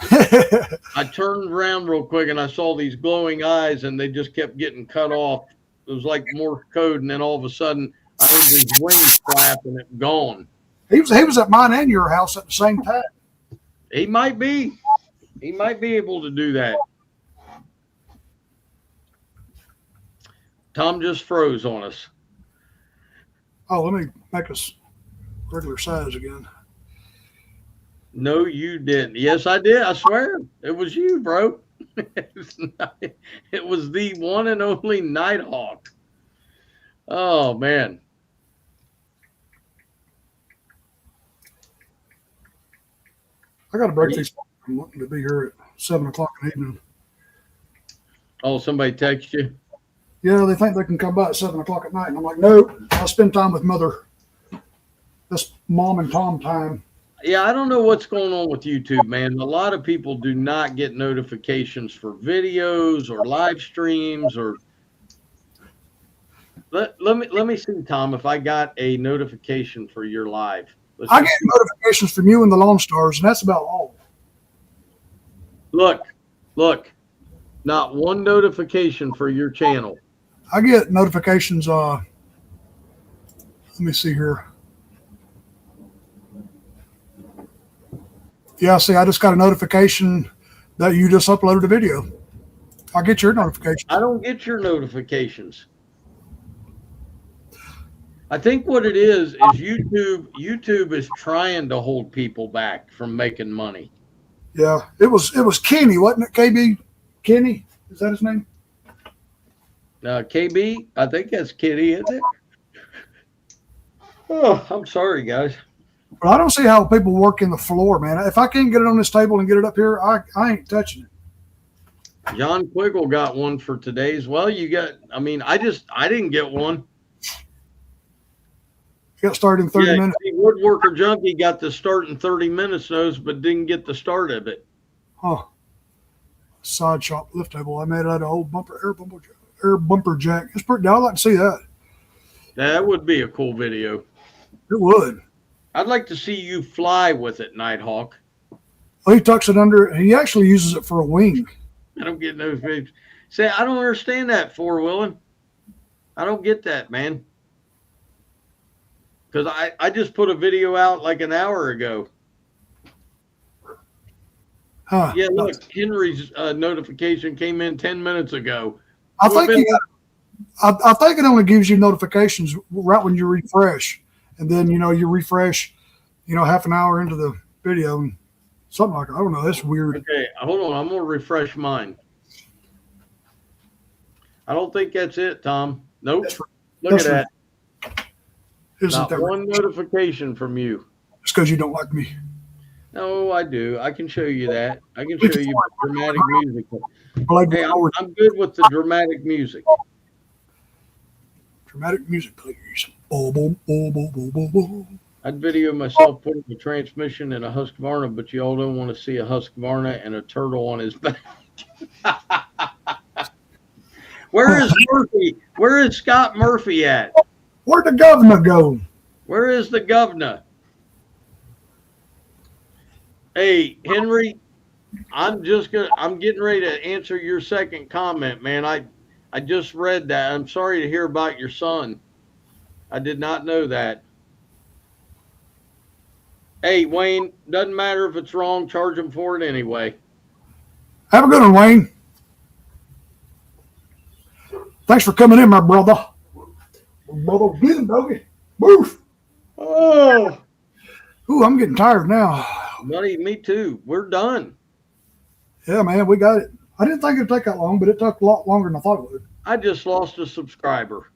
I turned around real quick and I saw these glowing eyes, and they just kept getting cut off. It was like Morse code, and then all of a sudden I heard his wings flap and it gone. He was at mine and your house at the same time. He might be able to do that. Tom just froze on us. Oh, let me make us regular size again. No, you didn't. Yes, I did. I swear. It was you, bro. It was the one and only Nighthawk. Oh, man. I got to break these. I'm wanting to be here at 7 o'clock in the evening. Oh, somebody text you? Yeah, they think they can come by at 7 o'clock at night. And I'm like, no, I'll spend time with mother. That's mom and Tom time. Yeah, I don't know what's going on with YouTube, man. A lot of people do not get notifications for videos or live streams or let me see, Tom, if I got a notification for your live. I get notifications from you and the Lone Stars, and that's about all. Look, not one notification for your channel. I get notifications. Let me see here. Yeah, see, I just got a notification that you just uploaded a video. I get your notifications. I don't get your notifications. I think what it is YouTube is trying to hold people back from making money. Yeah, it was Kenny, wasn't it? KB Kenny, is that his name? KB, I think that's Kitty, isn't it? Oh, I'm sorry, guys. But I don't see how people work in the floor, man. If I can't get it on this table and get it up here, I ain't touching it. John Quiggle got one for today's. Well, I didn't get one. Got started in 30 minutes. Woodworker Junkie got the start in 30 minutes, but didn't get the start of it. Huh. Side shop lift table. I made it out of old air bumper jack. It's pretty. I'd like to see that. That would be a cool video. It would. I'd like to see you fly with it, Nighthawk. Well, he tucks it under. He actually uses it for a wing. I don't get no figs. Say, I don't understand that, four-wheeling. I don't get that, man. Because I just put a video out like an hour ago. Huh. Yeah, look, Henry's notification came in 10 minutes ago. I think it only gives you notifications right when you refresh. And then, you refresh, half an hour into the video and something like that. I don't know. That's weird. Okay, hold on. I'm going to refresh mine. I don't think that's it, Tom. Nope. Look at that. Not one notification from you. It's because you don't like me. No, I do. I can show you that. I can show you dramatic music. Hey, I'm good with the dramatic music. Dramatic music, please. Boom, boom, boom, boom, boom, boom, boom. I'd video myself putting the transmission in a Husqvarna, but you all don't want to see a Husqvarna and a turtle on his back. Where is Murphy? Where is Scott Murphy at? Where'd the governor go? Where is the governor? Hey, Henry, I'm getting ready to answer your second comment, man. I just read that. I'm sorry to hear about your son. I did not know that. Hey, Wayne, doesn't matter if it's wrong, charge him for it anyway. Have a good one, Wayne. Thanks for coming in, my brother. Brother, get him, doggy. Move. Oh. Ooh, I'm getting tired now. Buddy, me too. We're done. Yeah, man, we got it. I didn't think it'd take that long, but it took a lot longer than I thought it would. I just lost a subscriber.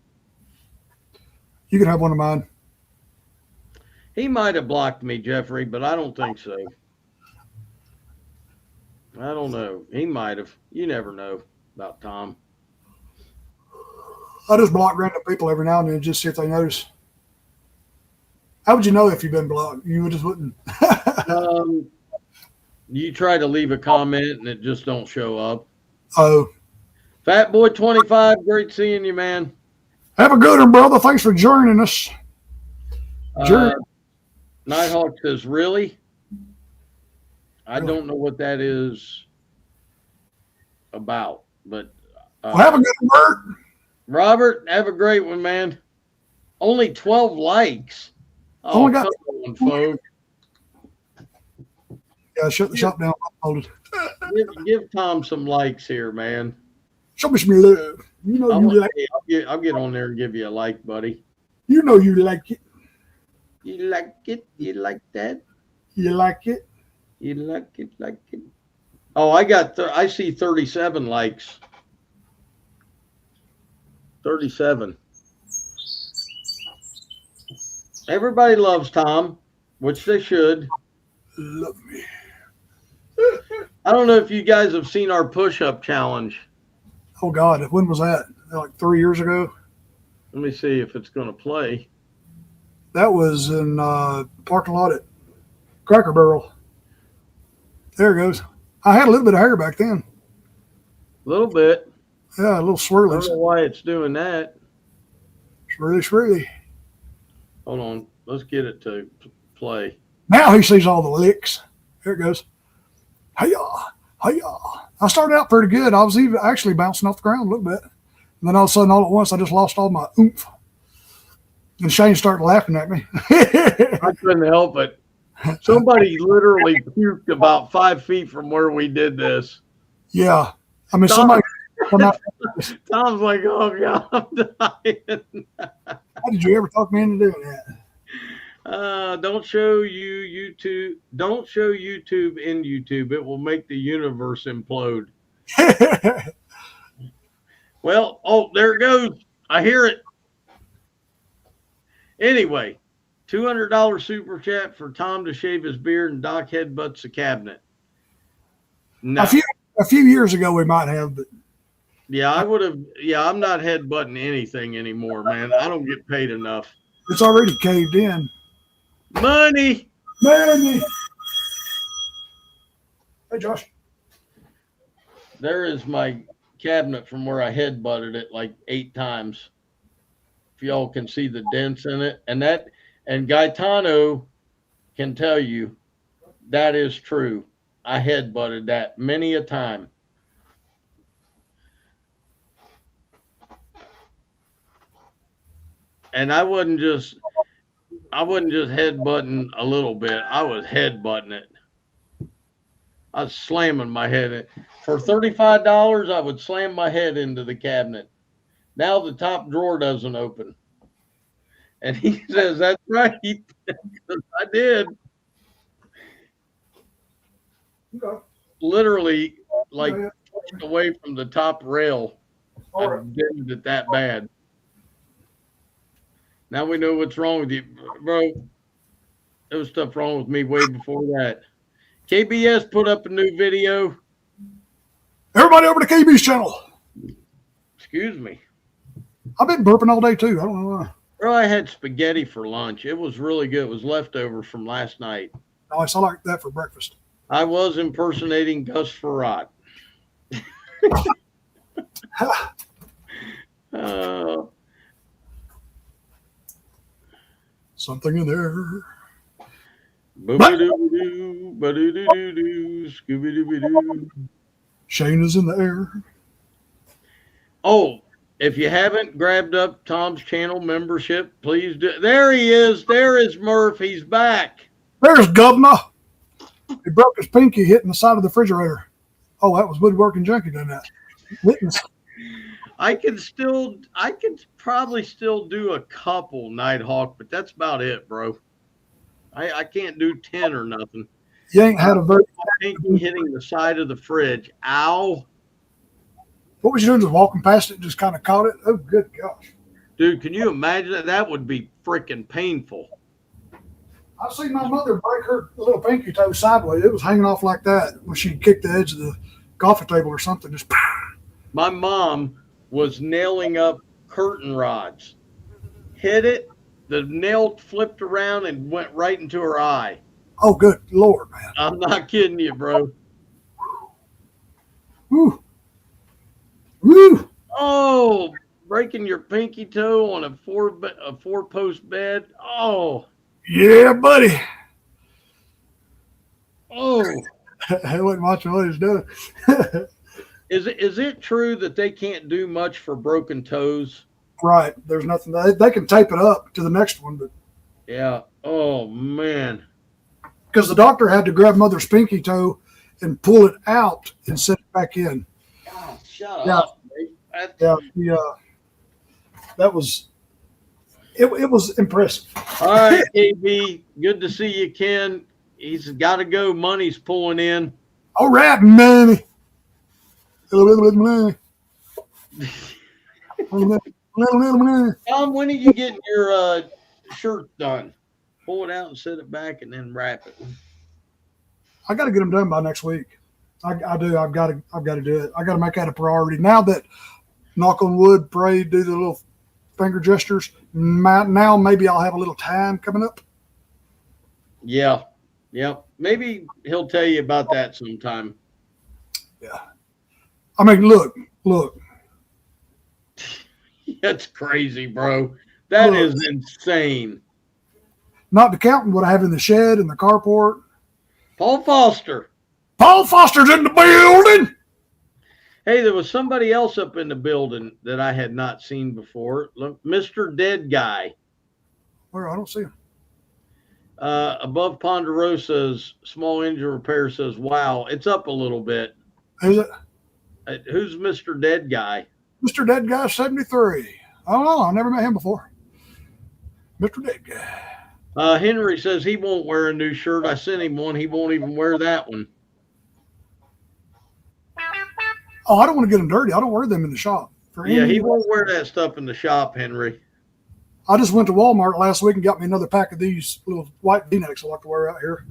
You can have one of mine. He might have blocked me, Jeffrey, but I don't think so. I don't know. He might have. You never know about Tom. I just block random people every now and then just see if they notice. How would you know if you've been blocked? You just wouldn't. You try to leave a comment and it just don't show up. Oh. Fat Boy 25, great seeing you, man. Have a good one, brother. Thanks for joining us. Nighthawk says, really? I don't know what that is about, but well, have a good one, Bert. Robert, have a great one, man. Only 12 likes. Oh, Only got come on, folks. Yeah, shut the shop down. Give Tom some likes here, man. Show me some love. You know you like it. I'll get on there and give you a like, buddy. You know you like it. You like it? You like that? You like it? You like it, like it. Oh, I see 37 likes. 37. Everybody loves Tom, which they should. Love me. I don't know if you guys have seen our push-up challenge. Oh, God. When was that? Like 3 years ago? Let me see if it's going to play. That was in parking lot at Cracker Barrel. There it goes. I had a little bit of hair back then. A little bit. Yeah, a little I swirly. don't know why it's doing that. Swirly. Hold on. Let's get it to play. Now he sees all the licks. There it goes. Hiya, hiya. I started out pretty good. I was even actually bouncing off the ground a little bit. And then all of a sudden, all at once, I just lost all my oomph. And Shane started laughing at me. I couldn't help it. Somebody literally puked about 5 feet from where we did this. Yeah. I mean, somebody. Tom's like, oh, God, I'm dying. How did you ever talk me into doing that? Don't show YouTube. Don't show YouTube in YouTube. It will make the universe implode. Well, oh, there it goes. I hear it. Anyway, $200 super chat for Tom to shave his beard and Doc headbutts the cabinet. No. A few years ago we might have, but yeah, I would have. Yeah, I'm not headbutting anything anymore, man. I don't get paid enough. It's already caved in. Money. Hey, Josh. There is my cabinet from where I headbutted it like 8 times. If y'all can see the dents in it, and Gaetano can tell you that is true. I headbutted that many a time. And I wasn't just headbutting a little bit. I was headbutting it. I was slamming my head in. For $35, I would slam my head into the cabinet. Now the top drawer doesn't open. And he says, that's right. I did. Okay. Literally, like, pushed away from the top rail. I did it that bad. Now we know what's wrong with you, bro. There was stuff wrong with me way before that. KBS put up a new video. Everybody over to KB's channel. Excuse me. I've been burping all day too. I don't know why. Bro, I had spaghetti for lunch. It was really good. It was leftover from last night. Nice. I like that for breakfast. I was impersonating Gus Farrat. Something in there. Boo-ba-doo-doo, ba-doo-doo-doo-doo, Scooby-Dooby-Doo. Shane is in the air. Oh, if you haven't grabbed up Tom's channel membership, please do. There he is. There is Murph. He's back. There's Governor. He broke his pinky hitting the side of the refrigerator. Oh, that was woodworking junkie doing that. Witness. I could probably still do a couple Nighthawk, but that's about it, bro. I can't do 10 or nothing. You ain't had a very. My pinky hitting the side of the fridge. Ow. What was you doing? Just walking past it and just kind of caught it? Oh, good gosh. Dude, can you imagine that? That would be freaking painful. I've seen my mother break her little pinky toe sideways. It was hanging off like that when she kicked the edge of the coffee table or something. Just. My mom was nailing up curtain rods. Hit it. The nail flipped around and went right into her eye. Oh, good Lord, man. I'm not kidding you, bro. Woo. Woo. Oh, breaking your pinky toe on a four-post bed. Oh. Yeah, buddy. Oh. I wasn't watching what he was doing. Is it true that they can't do much for broken toes? Right. There's nothing. They can tape it up to the next one, but Yeah. Oh, man. because the doctor had to grab mother's pinky toe and pull it out and set it back in. God, shut up. Yeah. That was. It was impressive. All right, KB. Good to see you, Ken. He's got to go. Money's pulling in. All right, money. Money. Tom, when are you getting your shirt done? Pull it out and set it back and then wrap it. I got to get them done by next week. I do. I've got to do it. I got to make that a priority. Now that, knock on wood, pray, do the little finger gestures. Now maybe I'll have a little time coming up. Yeah. Maybe he'll tell you about that sometime. Yeah. I mean, look. That's crazy, bro. That is insane. Not to count what I have in the shed and the carport. Paul Foster's in the building. Hey, there was somebody else up in the building that I had not seen before. Look, Mr. Dead Guy. Where? I don't see him. Above Ponderosa's small engine repair says, wow, it's up a little bit. Is it? Who's Mr. Dead Guy? Mr. Dead Guy 73. I don't know. I never met him before. Mr. Dead Guy. Henry says he won't wear a new shirt. I sent him one. He won't even wear that one. Oh, I don't want to get them dirty. I don't wear them in the shop. He won't wear that stuff in the shop, Henry. I just went to Walmart last week and got me another pack of these little white V-necks I like to wear out here.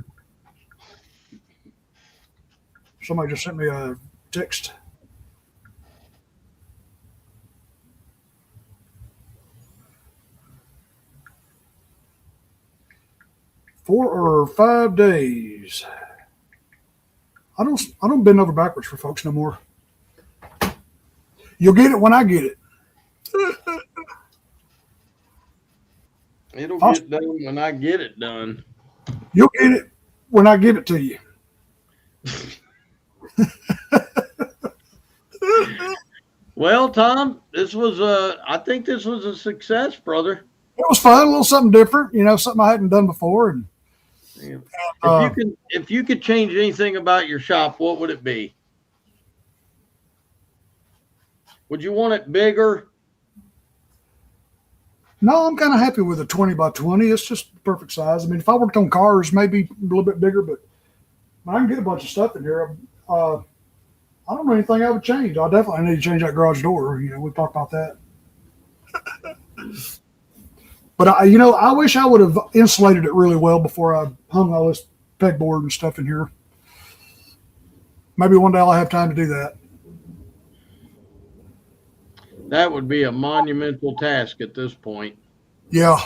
Somebody just sent me a text. $4 or 5 days. I don't bend over backwards for folks no more. You'll get it when I get it. It'll get done when I get it done. You'll get it when I give it to you. Well, Tom, I think this was a success, brother. It was fun, a little something different, something I hadn't done before. And if you could change anything about your shop, what would it be? Would you want it bigger? No, I'm kind of happy with a 20 by 20. It's just the perfect size. I mean, if I worked on cars, maybe a little bit bigger, but I can get a bunch of stuff in here. I don't know anything I would change. I definitely need to change that garage door. We talked about that. But I wish I would have insulated it really well before I hung all this pegboard and stuff in here. Maybe one day I'll have time to do that. That would be a monumental task at this point. Yeah.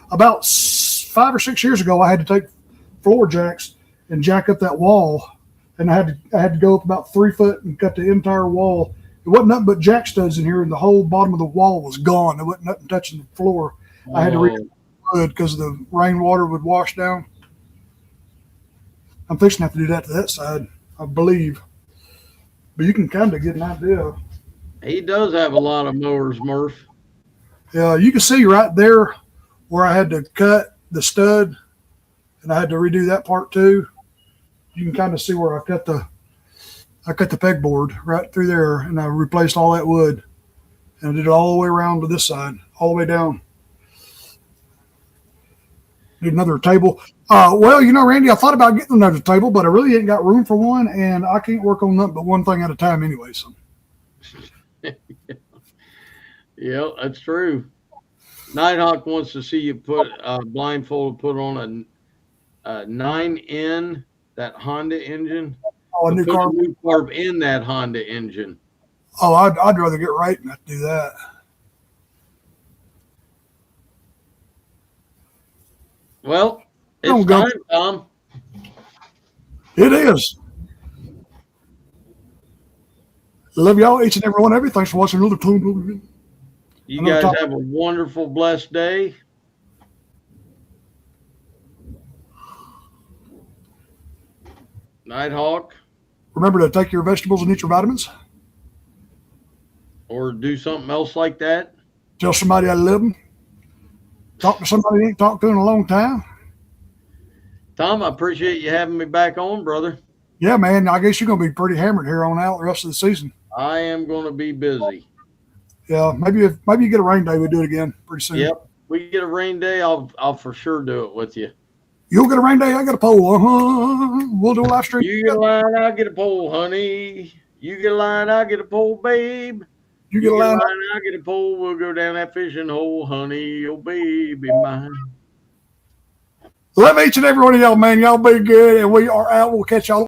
About 5 or 6 years ago, I had to take floor jacks and jack up that wall, and I had to go up about 3 foot and cut the entire wall. It wasn't nothing but jack studs in here, and the whole bottom of the wall was gone. There wasn't nothing touching the floor. I had to reach wood because the rainwater would wash down. I'm fixing to have to do that to that side, I believe. But you can kind of get an idea. He does have a lot of mowers, Murph. Yeah, you can see right there where I had to cut the stud, and I had to redo that part too. You can kind of see where I cut the pegboard right through there, and I replaced all that wood, and I did it all the way around to this side, all the way down. Need another table. Well, Randy, I thought about getting another table, but I really ain't got room for one, and I can't work on nothing but one thing at a time anyway. So. Yeah, that's true. Nighthawk wants to see you put Blindfold put on a 9N, that Honda engine. Oh, a new Put car. a new carb in that Honda engine. Oh, I'd rather get right than do that. Well, it's time, Tom. It is. Love y'all, each and every one of you. Thanks for watching another time. You guys have a wonderful, blessed day. Nighthawk. Remember to take your vegetables and eat your vitamins. Or do something else like that. Tell somebody I love them. Talk to somebody you ain't talked to in a long time. Tom, I appreciate you having me back on, brother. Yeah, man. I guess you're going to be pretty hammered here on out the rest of the season. I am going to be busy. Yeah, maybe you get a rain day, we'll do it again pretty soon. Yep. We get a rain day, I'll for sure do it with you. You'll get a rain day, I got a pole. We'll do a live stream. You get a line, I'll get a pole, honey. You get a line, I'll get a pole, babe. You get a line, I'll get a pole. We'll go down that fishing hole, honey. Oh, baby mine. Love each and every one of y'all, man. Y'all be good, and we are out. We'll catch y'all.